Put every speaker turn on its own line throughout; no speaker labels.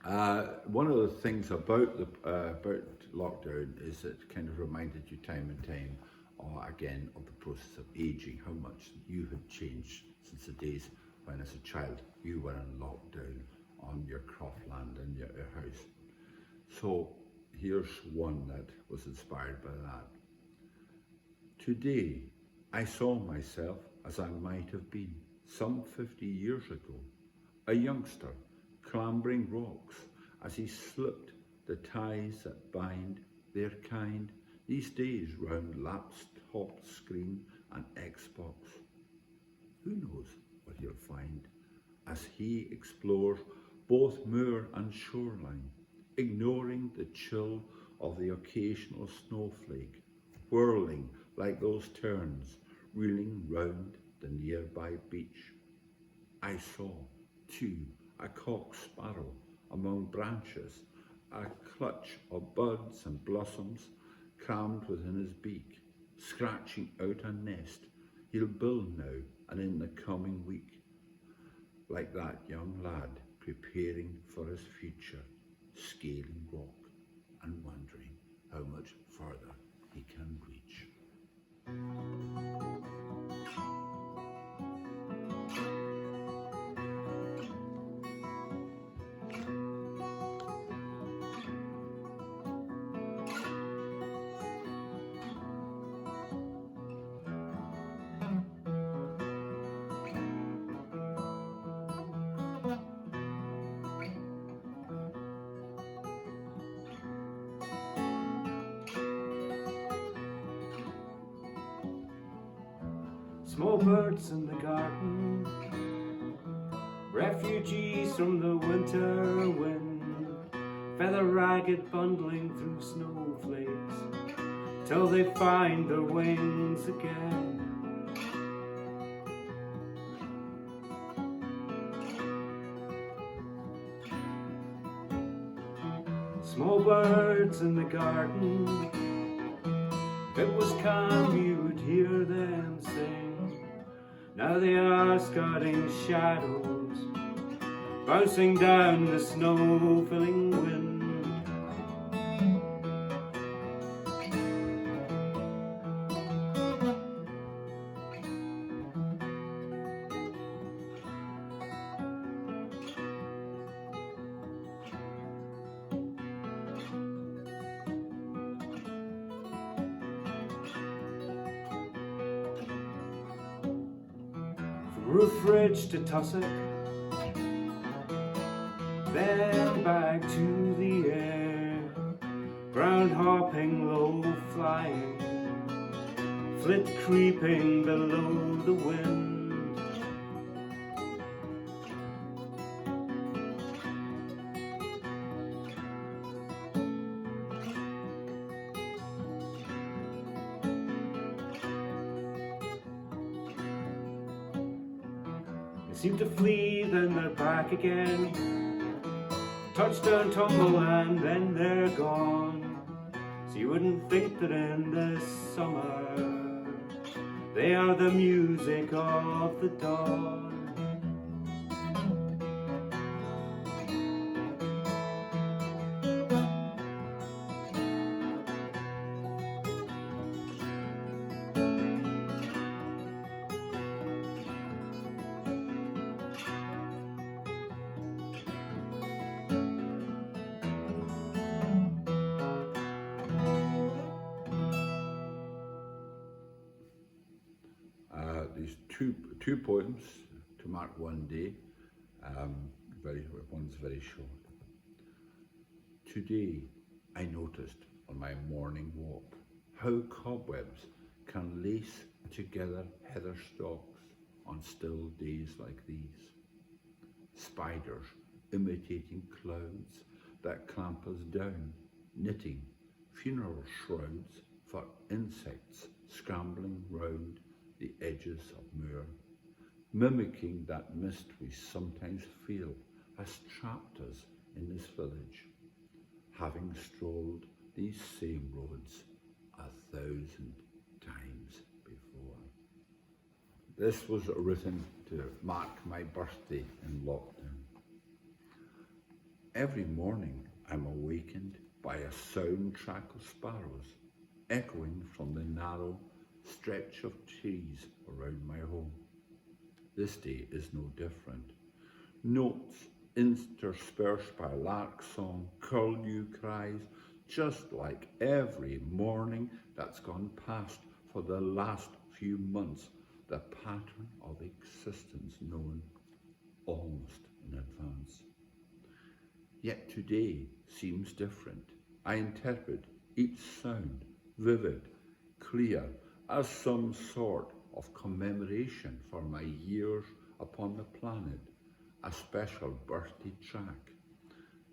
One of the things about lockdown is it kind of reminded you time and time again of the process of aging, how much you had changed since the days when as a child you were in lockdown on your croftland and your house. So here's one that was inspired by that. Today I saw myself as I might have been some 50 years ago, a youngster clambering rocks as he slipped the ties that bind their kind these days round laptop screen and Xbox. Who knows what he'll find as he explores both moor and shoreline, ignoring the chill of the occasional snowflake, whirling like those terns reeling round the nearby beach. I saw, too, a cock sparrow among branches, a clutch of buds and blossoms crammed within his beak, scratching out a nest he'll build now and in the coming week, like that young lad preparing for his future, scaling rock and wondering how much further he can reach.
Small birds in the garden, refugees from the winter wind, feather ragged bundling through snowflakes till they find their wings again. Small birds in the garden, if it was calm you would hear them sing. Now they are scudding shadows, bouncing down the snow-filling wind. Roof Ridge to Tussock, then back to the air, ground hopping, low flying, flit creeping below the wind. Seem to flee, then they're back again. Touchdown, tumble, and then they're gone. So you wouldn't think that in this summer they are the music of the dawn.
These two poems to mark one day. One's very short. Today I noticed on my morning walk how cobwebs can lace together heather stalks on still days like these. Spiders imitating clouds that clamp us down, knitting funeral shrouds for insects scrambling round the edges of moor, mimicking that mist we sometimes feel has trapped us in this village, having strolled these same roads 1,000 times before. This was written to mark my birthday in lockdown. Every morning I'm awakened by a soundtrack of sparrows echoing from the narrow stretch of trees around my home. This day is no different. Notes interspersed by lark song, curlew cries, just like every morning that's gone past for the last few months, the pattern of existence known almost in advance. Yet today seems different. I interpret each sound, vivid, clear, as some sort of commemoration for my years upon the planet, a special birthday track.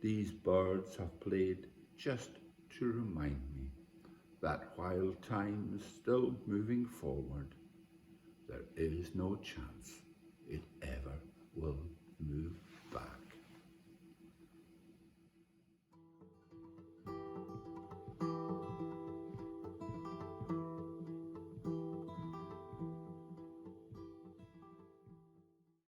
These birds have played just to remind me that while time is still moving forward, there is no chance it ever will move